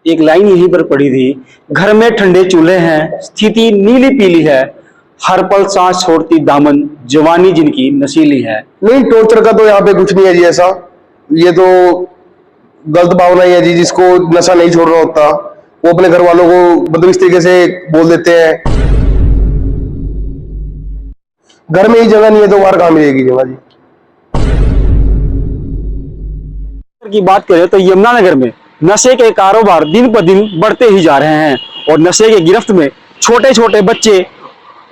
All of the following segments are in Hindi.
एक लाइन यहीं पर पड़ी थी, घर में ठंडे चूल्हे हैं, स्थिति नीली पीली है, हर पल सांस छोड़ती दामन, जवानी जिनकी नशीली है। नहीं, टॉर्चर का तो यहाँ पे कुछ नहीं है जी ऐसा। ये तो गलत भावना ही है जी। जिसको नशा नहीं छोड़ना होता वो अपने घर वालों को मतलब इस तरीके से बोल देते हैं। घर में ही जगह नहीं है तो बाहर कहाँ मिलेगी जगह जी। की बात करें तो यमुनानगर में नशे के कारोबार दिन पर दिन बढ़ते ही जा रहे हैं और नशे के गिरफ्त में छोटे छोटे बच्चे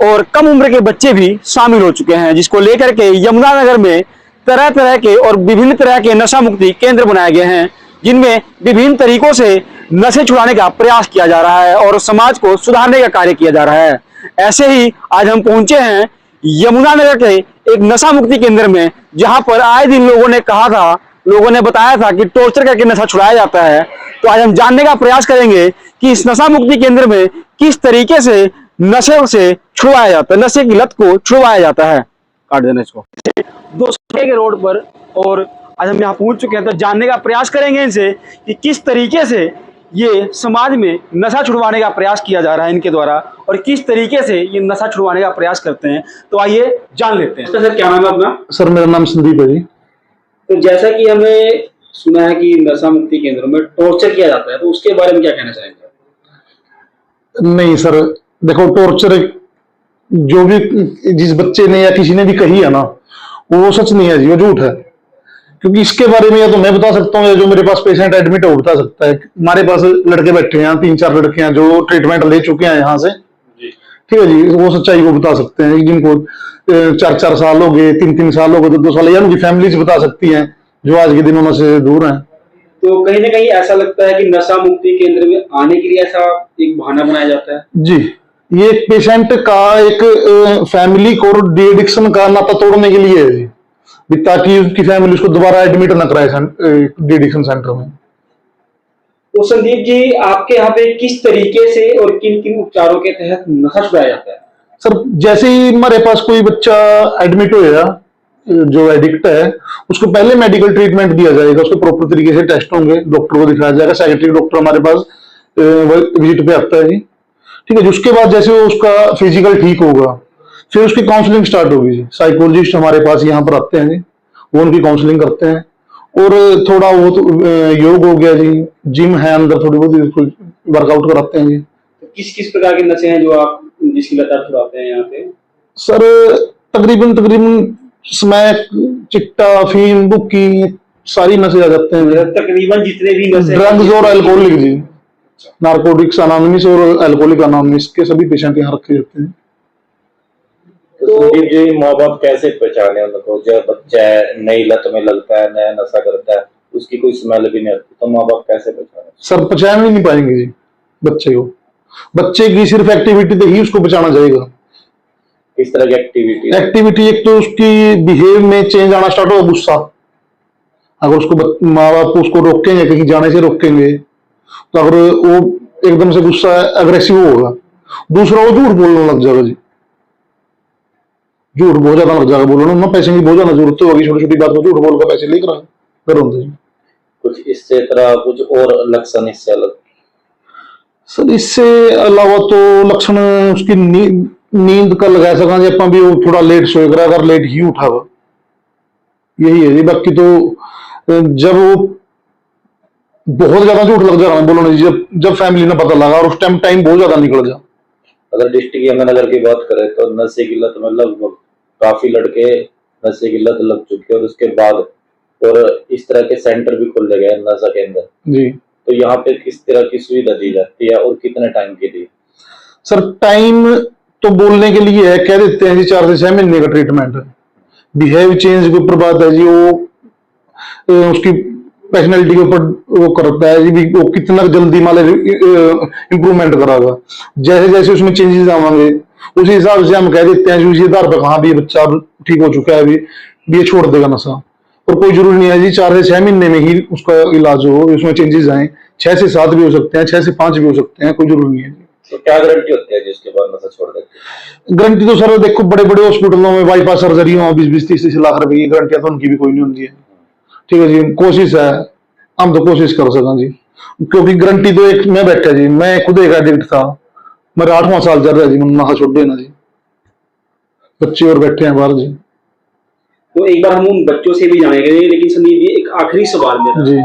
और कम उम्र के बच्चे भी शामिल हो चुके हैं, जिसको लेकर के यमुनानगर में तरह तरह के और विभिन्न तरह के नशा मुक्ति केंद्र बनाए गए हैं, जिनमें विभिन्न तरीकों से नशे छुड़ाने का प्रयास किया जा रहा है और समाज को सुधारने का कार्य किया जा रहा है। ऐसे ही आज हम पहुंचे हैं यमुनानगर के एक नशा मुक्ति केंद्र में, जहां पर आए दिन लोगों ने बताया था कि टॉर्चर करके नशा छुड़ाया जाता है। तो आज हम जानने का प्रयास करेंगे कि इस नशा मुक्ति केंद्र में किस तरीके से नशे से छुड़वाया जाता है, नशे की लत को छुड़वाया जाता है। काट देना इसको। 200 के रोड पर और आज हम यहाँ पहुंच चुके हैं, तो जानने का प्रयास करेंगे इनसे कि किस तरीके से ये समाज में नशा छुड़वाने का प्रयास किया जा रहा है इनके द्वारा और किस तरीके से ये नशा छुड़वाने का प्रयास करते हैं। तो आइए जान लेते हैं। तो सर, क्या नाम है अपना? सर, मेरा नाम संदीप है जी। तो जैसा कि हमें सुना है कि नशा मुक्ति केंद्रों में टॉर्चर किया जाता है, तो उसके बारे में क्या कहना चाहेंगे? नहीं सर, देखो, टॉर्चर जो भी जिस बच्चे ने या किसी ने भी कही है ना, वो सच नहीं है जी, वो झूठ है। क्योंकि इसके बारे में या तो मैं बता सकता हूँ या जो मेरे पास पेशेंट एडमिट है वो बता सकता है। हमारे पास लड़के बैठे हैं, 3-4 लड़के हैं जो ट्रीटमेंट ले चुके हैं यहाँ से, ठीक है जी। वो सच्चाई को बता सकते हैं। जिनको 4-4 साल हो गए, 3-3 साल हो गए, 2-2 साल, या उनकी फैमिली बता सकती हैं जो आज के दिनों से दूर हैं। तो कहीं ना कहीं ऐसा लगता है कि नशा मुक्ति केंद्र में आने के लिए ऐसा एक बहाना बनाया जाता है जी। ये पेशेंट का एक फैमिली को डी एडिक्शन का नाता तोड़ने के लिए है जी, ताकि उसकी फैमिली उसको दोबारा एडमिट न कराए डी एडिक्शन सेंटर में। तो संदीप जी, आपके यहाँ पे किस तरीके से और किन किन उपचारों के तहत नशा छुड़ाया जाता है? सर, जैसे ही हमारे पास कोई बच्चा एडमिट होएगा जो एडिक्ट है, उसको पहले मेडिकल ट्रीटमेंट दिया जाएगा। उसको प्रॉपर तरीके से टेस्ट होंगे, डॉक्टर को दिखाया जाएगा। साइकेट्रिक डॉक्टर हमारे पास विजिट पे आता है जी, ठीक है। उसके बाद जैसे वो उसका फिजिकल ठीक होगा, फिर उसकी काउंसलिंग स्टार्ट होगी जी। साइकोलॉजिस्ट हमारे पास यहाँ पर आते हैं जी, वो उनकी काउंसलिंग करते हैं। और थोड़ा बहुत योग हो गया जी, जिम है अंदर, थोड़ी बहुत वर्कआउट कराते हैं जी। किस किस प्रकार के नशे हैं जो आप जिसकी लत छुड़ाते हैं यहाँ पे? सर, तकरीबन स्मैक, चिट्टा, अफीम, बुक्की, सारी नशे आ जाते हैं। तकरीबन जितने भी नशे, ड्रग्स और अल्कोहलिक जी, नार्कोटिक्स अनोनिमस और अल्कोहलिक अनोनिमस के सभी पेशेंट यहाँ रखे जाते हैं। तो संदीप जी, माँ बाप कैसे पहचाने उनको? जब बच्चा नई लत में लगता है, नया नशा करता है, उसकी कोई स्मेल भी नहीं आती, तो माँ बाप कैसे पहचाने? सर, पहचान ही नहीं पाएंगे जी बच्चे को। बच्चे की सिर्फ एक्टिविटी से ही उसको बचाना जाएगा। किस तरह की एक्टिविटी? एक तो उसकी बिहेव में चेंज आना स्टार्ट होगा, गुस्सा। अगर उसको माँ बाप उसको रोकेंगे, कहीं जाने से रोकेंगे, तो अगर वो एकदम से गुस्सा अग्रेसिव होगा। दूसरा, वो झूठ बोलने लग जाएगा जी, झूठ बहुत ज्यादा लग जाएगा बोलना ना। पैसे की बहुत ज्यादा जरूरत होगी, छोटी छोटी बात को झूठ बोल कर पैसे लेकर घर होते जी। कुछ इससे तरह कुछ और लक्षण इससे अलग? सर, इससे अलावा तो लक्षण उसकी नींद का लगा सका जी अपना भी, वो थोड़ा लेट सोए करा, अगर लेट ही उठावा, यही है जी। बाकी तो जब वो बहुत ज्यादा झूठ लग जाएगा बोलना जी, जब फैमिली ने पता लगा और उस टाइम बहुत ज्यादा निकल जा। अगर डिस्ट्रिक्ट यमुनानगर की बात करें तो नशे की लत में लगभग काफी लड़के नशे की लत लग चुके हैं, और उसके बाद और इस तरह के सेंटर भी खोले गए नशा केंद्र जी। तो यहाँ पे किस तरह की सुविधा दी जाती है और कितने टाइम के लिए? सर, टाइम तो बोलने के लिए है, कह देते हैं जी 4 से 6 महीने का ट्रीटमेंट है। बिहेव चेंज के ऊपर बात है जी, वो उसकी पर्सनैलिटी के ऊपर वो करता है जी, वो कितना जल्दी माले इंप्रूवमेंट करागा। जैसे जैसे उसमें चेंजेस आवेंगे उसी हिसाब से हम कह देते हैं उसी आधार पर कहाँ भी बच्चा ठीक हो चुका है, अभी ये छोड़ देगा नशा। और कोई जरूरी नहीं है जी 4 से 6 महीने में ही उसका इलाज हो, उसमें चेंजेस आए। 6 से 7 भी हो सकते हैं, 6 से 5 भी हो सकते हैं, कोई जरूरी नहीं है जी। तो क्या गारंटी होती है जिसके बाद नशा छोड़ देते हैं? गारंटी तो सर देखो, बड़े बड़े हॉस्पिटलों में बाईपास सर्जरी हो 20-30 लाख रुपए की, गारंटियां तो उनकी भी कोई नहीं होती है, ठीक है जी। कोशिश है, हम तो कोशिश कर सकें जी। क्योंकि गारंटी तो एक मैं बैठा जी, मैं खुद एक एडिक्ट था, मेरा 8वां साल चल रहा जी, मैं नशा छोड़ देना जी, बच्चे और बैठे हैं बाहर जी। तो एक बार हम उन बच्चों से भी जानेंगे, लेकिन संदीप जी एक आखिरी सवाल मेरा। जी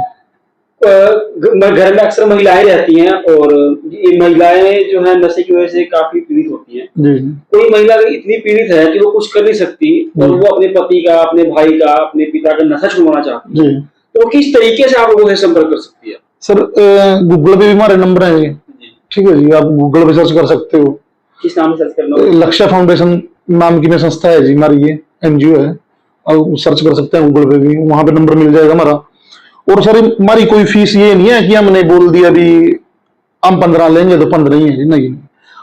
घर में अक्सर महिलाएं रहती हैं और ये महिलाएं जो है नशे की वजह से काफी पीड़ित होती हैं। जी कोई महिला इतनी पीड़ित है कि वो कुछ कर नहीं सकती और वो अपने पति का, अपने भाई का, अपने पिता का नशा छुड़वाना चाहती है, जी तो किस तरीके से आप लोगों से संपर्क कर सकती है? सर, गूगल पे भी हमारे नंबर हैं जी, जी। ठीक है जी, आप गूगल पे सर्च कर सकते हो। किस नाम से सर्च करना होगा? लक्ष्य फाउंडेशन नाम की में संस्था है जी हमारी, ये एनजीओ है, और सर्च कर सकते हैं गूगल पे भी, वहां पे नंबर मिल जाएगा हमारा। और सर हमारी कोई फीस ये नहीं है कि हमने बोल दिया भी हम 15 लेंगे तो 15 ही है जी, नहीं,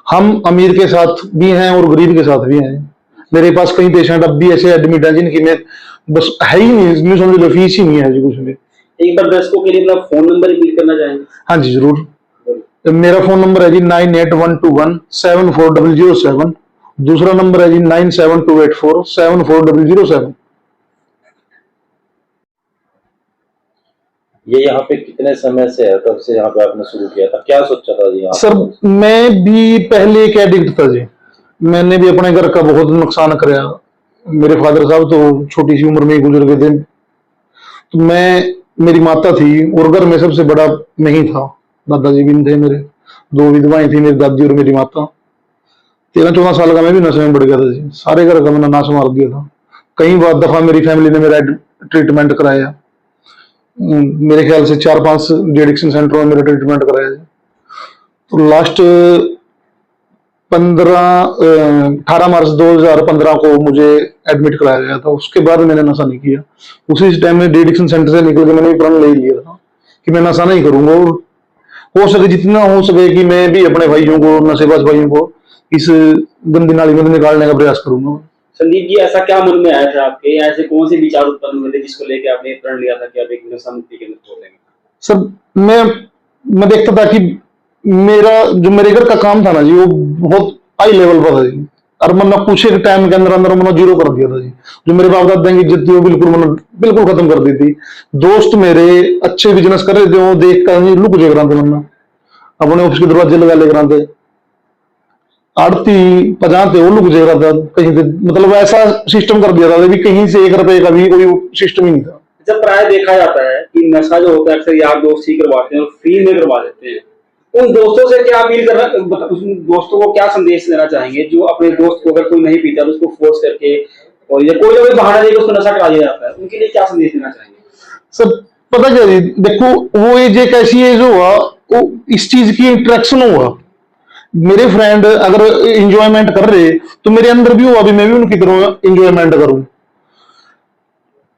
हम अमीर के साथ भी हैं और गरीब के साथ भी हैं। मेरे पास कई पेशेंट अब भी ऐसे एडमिट हैं जिनकी में बस है ही नहीं, समझ लो फीस ही नहीं है जी कुछ भी। एक बार दर्शकों के लिए अपना फोन नंबर रिपीट करना चाहेंगे? हाँ जी जरूर, मेरा फोन नंबर है जी 9812174007, दूसरा नंबर है जी 9728474007। ये यहाँ पे कितने समय से है, कब से यहाँ पे आपने शुरू किया था, क्या सोचा था जी यहाँ सर मैं भी पहले एक एडिक्ट था जी, मैंने भी अपने घर का बहुत नुकसान कराया। मेरे फादर साहब तो छोटी सी उम्र में ही गुजर गए थे, तो मेरी माता थी और घर में सबसे बड़ा मैं ही था, दादाजी भी थे मेरे, 2 विधवाएं थी, मेरी दादी और मेरी माता। 13-14 साल का मैं भी नशे में बढ़ गया था जी, सारे घर का मैंने नाश मार दिया था। कई बार दफा मेरी फैमिली ने मेरा ट्रीटमेंट कराया, मेरे ख्याल से 4-5 एडिक्शन सेंटरों में मेरा ट्रीटमेंट कराया जी। तो लास्ट 18 मार्च 2015 को मुझे एडमिट कराया गया था, उसके बाद मैंने नशा नहीं किया। उसी टाइम में एडिक्शन सेंटर से निकल के मैंने प्रण ले लिया था कि मैं नशा नहीं करूंगा, और हो सके जितना हो सके कि मैं भी अपने भाइयों को, नशेबाज भाइयों को इस गंदी नाली में निकालने का प्रयास करूंगा। संदीप जी ऐसा क्या मन में आया था आपके, या ऐसे कौन से विचार उत्पन्न हुए थे जिसको लेके आपने प्रण लिया था कि आप एक नशा मुक्ति केंद्र खोलेंगे? सर मैं देखता था कि मेरे घर का काम था ना जी, वो बहुत हाई लेवल पर था जी, और मैंने कुछ एक टाइम के अंदर अंदर मैंने जीरो कर दिया था जी। जो मेरे बाप दादा की इज्जत थी वो बिल्कुल खत्म कर दी थी। दोस्त मेरे अच्छे बिजनेस कर रहे थे, वो देख कर लुक जे कराते, मैंने अपने ऑफिस के दरवाजे लगा ले कराते, आड़ती पजाते वो लुक जे रहा था कहीं से, मतलब ऐसा सिस्टम कर दिया था कि कहीं से 1 रुपए का भी कोई सिस्टम ही नहीं था। जब प्राय देखा जाता है कि नशा जो होता है अक्सर यार दोस्त ही करवाते हैं और फ्री में करवा देते हैं, उन दोस्तों से क्या अपील करना, उन दोस्तों को क्या संदेश देना चाहेंगे जो अपने दोस्त को, अगर कोई नहीं पीता तो उसको फोर्स करके और या कोई ना कोई बहाना देकर उसको नशा करा दिया जाता है, उनके लिए क्या संदेश देना चाहेंगे? सर पता क्या जी, देखो वो एज एक ऐसी एज हुआ, वो इस चीज की इंटरेक्शन हुआ। मेरे फ्रेंड अगर इंजॉयमेंट कर रहे तो मेरे अंदर भी हुआ भी मैं भी उनकी तरह इंजॉयमेंट करूं।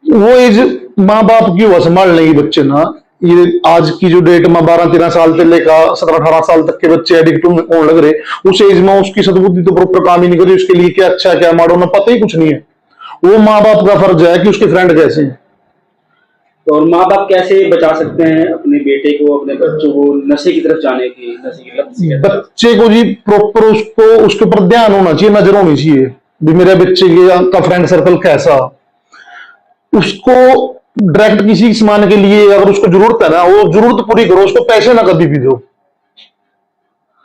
वो एज माँ बाप की हुआ संभालने की बच्चे ना, ये आज की जो डेट में 12-13 साल से लेकर 17-18 साल तक के बच्चे एडिक्ट होने लग रहे, उस एज में उसकी सद्बुद्धि तो प्रॉपर काम ही नहीं करी, उसके लिए क्या अच्छा क्या माड़ा ना पता ही कुछ नहीं है। वो माँ बाप का फर्ज है कि उसके फ्रेंड कैसे हैं। तो और माँ बाप कैसे बचा सकते हैं अपने बेटे को, अपने बच्चों को नशे की तरफ जाने की, नशे की लत से? बच्चे को जी प्रॉपर उसके ऊपर ध्यान होना चाहिए, नजर होनी चाहिए भी मेरे बच्चे का फ्रेंड सर्कल कैसा। उसको डायरेक्ट किसी सामान के लिए अगर उसको जरूरत है ना, वो जरूरत पूरी करो, उसको पैसे ना कभी भी दो।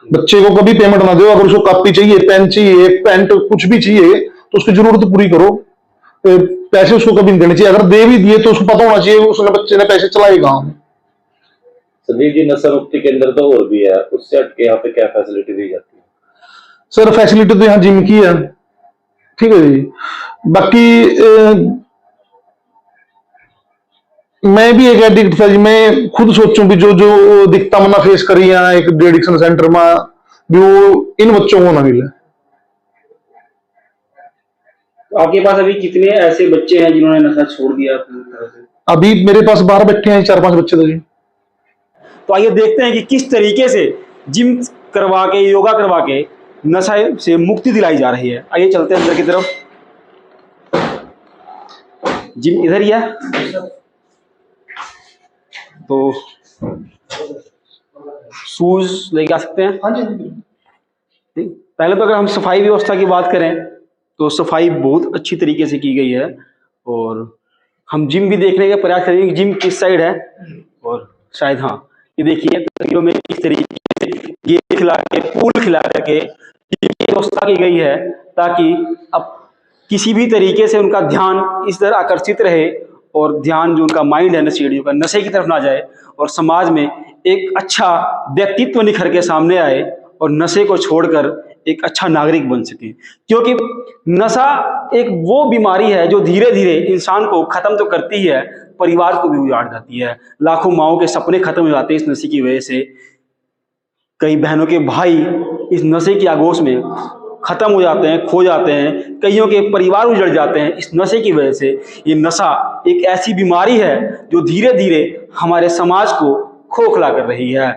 बच्चे को कभी पेमेंट ना दो, अगर उसको कॉपी चाहिए, पेन चाहिए, पेंट कुछ भी चाहिए तो उसकी जरूरत पूरी करो, पैसे उसको कभी नहीं देने चाहिए। अगर दे भी दिए तो उसको पता होना चाहिए उसने, बच्चे ने पैसे चलाए कहां। संदीप जी नशा मुक्ति केंद्र तो और भी है, उससे हटके यहाँ पे क्या फैसिलिटी दी जाती है? सर फैसिलिटी तो यहाँ जिम की है, ठीक है जी। बाकी मैं भी एक एडिक्ट था जी, मैं खुद सोचूं भी जो जो दिखता मना फेस करी यहाँ एक एडिक्शन सेंटर में भी, वो इन बच्चों को ना मिले। तो आपके पास अभी कितने ऐसे बच्चे हैं जिन्होंने नशा छोड़ दिया पूरी तरह से? अभी मेरे पास बाहर बैठे हैं 4-5 बच्चे तो जी। तो आइए देखते हैं कि किस तरीके से जिम करवा के, योगा करवा के नशा से मुक्ति दिलाई जा रही है। आइए चलते हैं अंदर की तरफ। जिम इधर ही है, तो शूज लेके आ सकते हैं। हाँ जी। ठीक, पहले तो अगर हम सफाई व्यवस्था की बात करें तो सफाई बहुत अच्छी तरीके से की गई है, और हम जिम भी देखने का प्रयास करेंगे कि जिम किस साइड है, और शायद हाँ ये देखिए तस्वीरों में किस तरीके से गेम खिला के, पूल खिला करके ये व्यवस्था की गई है ताकि अब किसी भी तरीके से उनका ध्यान इस तरह आकर्षित रहे और ध्यान जो उनका माइंड है नशेड़ियों का, नशे की तरफ ना जाए और समाज में एक अच्छा व्यक्तित्व निखर के सामने आए और नशे को छोड़कर एक अच्छा नागरिक बन सके। क्योंकि नशा एक वो बीमारी है जो धीरे धीरे इंसान को खत्म तो करती ही है, परिवार को भी उजाड़ जाती है। लाखों माओं के सपने खत्म हो जाते हैं इस नशे की वजह से। कई बहनों के भाई इस नशे की आगोश में खत्म हो जाते हैं, खो जाते हैं। कईयों के परिवार उजड़ जाते हैं इस नशे की वजह से। ये नशा एक ऐसी बीमारी है जो धीरे धीरे हमारे समाज को खोखला कर रही है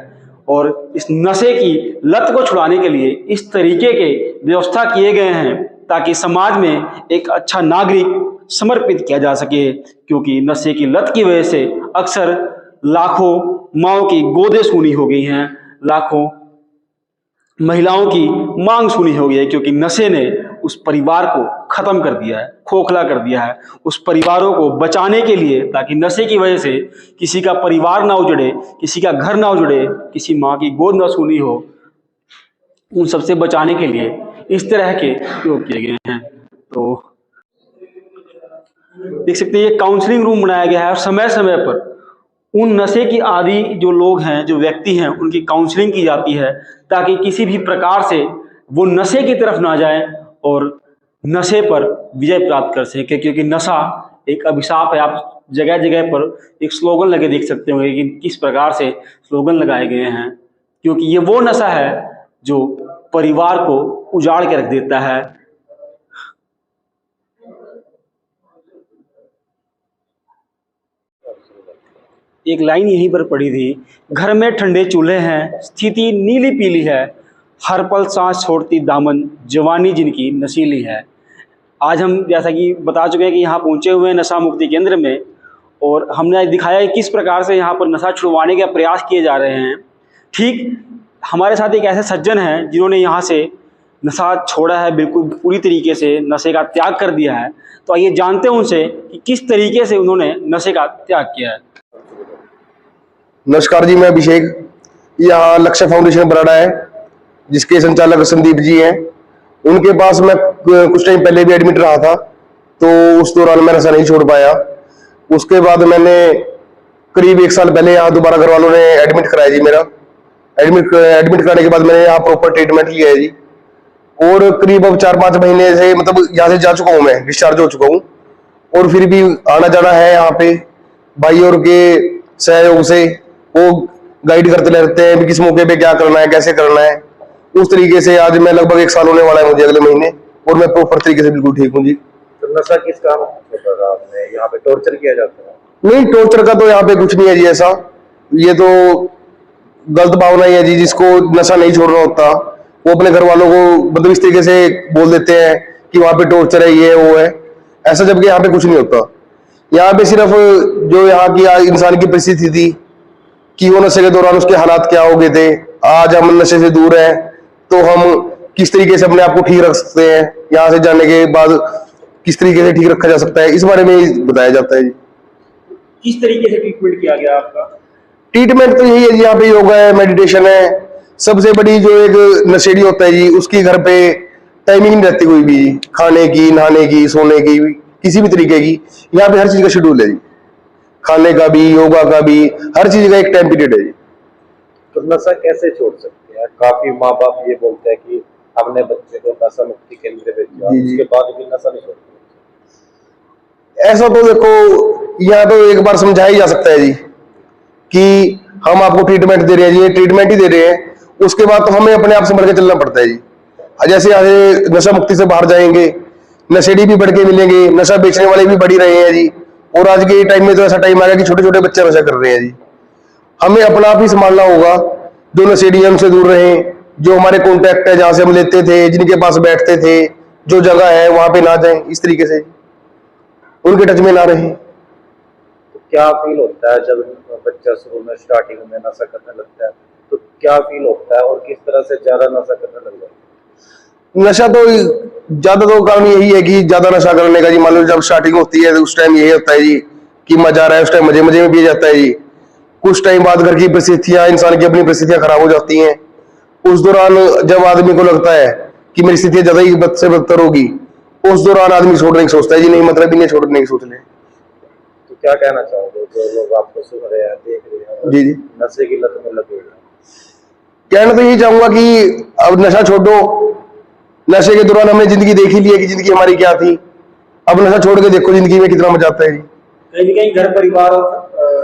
और इस नशे की लत को छुड़ाने के लिए इस तरीके के व्यवस्था किए गए हैं ताकि समाज में एक अच्छा नागरिक समर्पित किया जा सके। क्योंकि नशे की लत की वजह से अक्सर लाखों माओं की गोदें सूनी हो गई हैं, लाखों महिलाओं की मांग सूनी हो गई है, क्योंकि नशे ने उस परिवार को खत्म कर दिया है, खोखला कर दिया है। उस परिवारों को बचाने के लिए, ताकि नशे की वजह से किसी का परिवार ना उजड़े, किसी का घर ना उजड़े, किसी माँ की गोद ना सूनी हो, उन सबसे बचाने के लिए इस तरह के प्रयोग किए गए हैं। तो देख सकते हैं ये काउंसलिंग रूम बनाया गया है और समय समय पर उन नशे की आदि जो लोग हैं, जो व्यक्ति हैं, उनकी काउंसलिंग की जाती है ताकि किसी भी प्रकार से वो नशे की तरफ ना जाए और नशे पर विजय प्राप्त कर सके। क्योंकि नशा एक अभिशाप है। आप जगह जगह पर एक स्लोगन लगे देख सकते होंगे कि किस प्रकार से स्लोगन लगाए गए हैं, क्योंकि ये वो नशा है जो परिवार को उजाड़ के रख देता है। एक लाइन यहीं पर पड़ी थी, घर में ठंडे चूल्हे हैं, स्थिति नीली पीली है, हर पल सांस छोड़ती दामन, जवानी जिनकी नशीली है। आज हम जैसा कि बता चुके हैं कि यहाँ पहुँचे हुए हैं नशा मुक्ति केंद्र में और हमने आज दिखाया है किस प्रकार से यहाँ पर नशा छुड़वाने के प्रयास किए जा रहे हैं। ठीक हमारे साथ एक ऐसे सज्जन हैं जिन्होंने यहाँ से नशा छोड़ा है, बिल्कुल पूरी तरीके से नशे का त्याग कर दिया है। तो आइए जानते हैं उनसे कि किस तरीके से उन्होंने नशे का त्याग किया है। नमस्कार जी, मैं अभिषेक, यहाँ लक्ष्य फाउंडेशन बराड़ा है जिसके संचालक संदीप जी हैं। उनके पास मैं कुछ टाइम पहले भी एडमिट रहा था, तो उस दौरान मैं नशा नहीं छोड़ पाया। उसके बाद मैंने करीब 1 साल पहले यहाँ दोबारा घर वालों ने एडमिट कराया जी मेरा। एडमिट कराने के बाद मैंने यहाँ प्रॉपर ट्रीटमेंट लिया है जी, और करीब अब 4-5 महीने से मतलब यहाँ से जा चुका हूँ, मैं डिस्चार्ज हो चुका हूँ। और फिर भी आना जाना है यहाँ पे भाई और के सहयोग से, वो गाइड करते रहते हैं भी किस मौके पे क्या करना है, कैसे करना है। उस तरीके से आज मैं लगभग 1 साल होने वाला है मुझे अगले महीने, और मैं प्रॉपर तरीके से बिल्कुल ठीक हूँ जी। तो नशा किस काम होता था आपने? यहाँ पे टॉर्चर किया जाता है? नहीं, टॉर्चर का तो यहाँ पे कुछ नहीं है जी ऐसा। ये तो गलत भावना ही है जी, जिसको नशा नहीं छोड़ना होता वो अपने घर वालों को मतलब इस तरीके से बोल देते हैं कि वहां पे टॉर्चर है, ये वो है ऐसा, जबकि यहाँ पे कुछ नहीं होता। यहाँ पे सिर्फ जो यहाँ की इंसान की परिस्थिति थी कि वो नशे के दौरान उसके हालात क्या हो गए थे, आज हम नशे से दूर हैं तो हम किस तरीके से अपने आप को ठीक रख सकते हैं, यहाँ से जाने के बाद किस तरीके से ठीक रखा जा सकता है, इस बारे में ही बताया जाता है जी। किस तरीके से ट्रीटमेंट किया गया आपका? ट्रीटमेंट तो यही है जी, यहाँ पे योगा है, मेडिटेशन है। सबसे बड़ी जो एक नशेड़ी होता है जी, उसकी घर पे टाइमिंग नहीं रहती कोई भी, खाने की, नहाने की, सोने की, किसी भी तरीके की। यहाँ पे हर चीज का शेड्यूल है जी, खाने का भी, योगा का भी, हर चीज का एक टाइम पीरियड है जी। तो नशा कैसे छोड़ सकते हैं? काफी माँ बाप ये बोलते हैं कि हमने बच्चे को नशा मुक्ति केंद्र भेजा, उसके बाद भी नशा नहीं छोड़ते। ऐसा तो देखो, यहाँ तो एक बार समझाया ही जा सकता है जी कि हम आपको ट्रीटमेंट दे रहे हैं जी, ट्रीटमेंट ही दे रहे हैं, उसके बाद तो हमें अपने आप संभल के चलना पड़ता है जी। जैसे आज नशा मुक्ति से बाहर जाएंगे, नशेड़ी भी बढ़ के मिलेंगे, नशा बेचने वाले भी बढ़ ही रहे हैं जी। और आज के टाइम में तो ऐसा टाइम आ गया कि छोटे छोटे बच्चे नशा कर रहे हैं जी। हमें अपना आप ही संभालना होगा, जो नशेड़ी है उनसे दूर रहें, जो हमारे कॉन्टैक्ट है, जहां से हम लेते थे, जिनके पास बैठते थे, जो जगह है वहां पे ना जाएं, इस तरीके से उनके टच में ना रहें। तो क्या फील होता है जब बच्चा शुरू में स्टार्टिंग में नशा करने लगता है? तो क्या फील होता है और किस तरह से ज्यादा नशा करने लग जाता है? नशा तो ज्यादा तो कारण यही है कि ज्यादा नशा करने का जी। मान लो जब स्टार्टिंग होती है उस टाइम यही होता है जी कि मजा आ रहा है, उस टाइम मजे मजे में पिया जाता है जी। कुछ टाइम बाद घर की परिस्थितियां, इंसान की अपनी परिस्थितियां खराब हो जाती हैं। उस दौरान जब आदमी को लगता है कि मेरी स्थिति ज्यादा ही बद से बदतर होगी, उस दौरान आदमी छोड़ने की सोचता है जी, नहीं मतलब ही नहीं छोड़ने की सोच ले। तो क्या कहना चाहोगे जो लोग आपको सुन रहे हैं, देख रहे हैं, जी जी, नशे की लत में लगे हुए हैं? कहना तो यही चाहूंगा कि अब नशा छोड़ो। नशे के दौरान हमने जिंदगी देख ही ली है कि जिंदगी हमारी क्या थी। अब नशा छोड़ के देखो जिंदगी में कितना मजा आता है जी। कहीं ना कहीं घर परिवार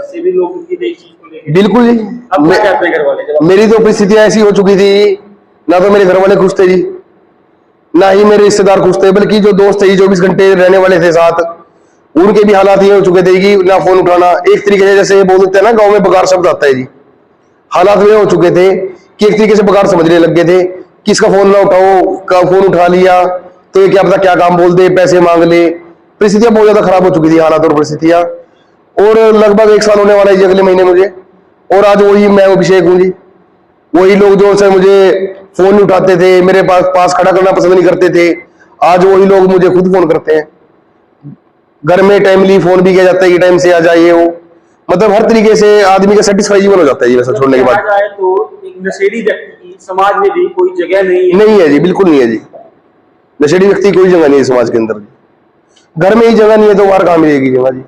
से भी लोग की इस चीज को लेकर बिल्कुल जी। अब क्या कहते हैं घर वाले जब मेरी तो परिस्थितियां ऐसी हो चुकी थी, ना तो मेरे घर वाले खुश थे जी, ना ही मेरे रिश्तेदार खुश थे, बल्कि जो दोस्त थे 24 घंटे रहने वाले थे साथ, उनके भी हालात ये हो चुके थे कि ना फोन उठाना। एक तरीके से जैसे बोल देते हैं ना, गांव में बगार शब्द आता है जी, हालात वे हो चुके थे कि एक तरीके से बगार समझने लग गए थे कि इसका फोन ना उठाओ, का फोन उठा लिया तो ये क्या पता क्या काम बोल दे, पैसे मांग ले। परिस्थितियां बहुत ज्यादा खराब हो चुकी थी, हालात और परिस्थितियां। और लगभग 1 साल होने वाला है जी अगले महीने मुझे। और आज वही मैं अभिषेक हूँ जी। वही लोग जो से मुझे फोन नहीं उठाते थे, मेरे पास खड़ा करना पसंद नहीं करते थे, आज वही लोग मुझे खुद फोन करते हैं। घर में टाइमली फोन भी किया जाता है कि टाइम से आ जाइए। वो मतलब हर तरीके से आदमी का सेटिस्फाई जीवन हो जाता है जी वैसा छोड़ने के बाद। कहा जाए तो एक नशेड़ी व्यक्ति की समाज में भी कोई जगह नहीं है। नहीं है जी, बिल्कुल नहीं है जी। नशेड़ी व्यक्ति की कोई जगह नहीं है समाज के अंदर। घर में ही जगह नहीं है तो बाहर कहाँ मिलेगी जगह जी।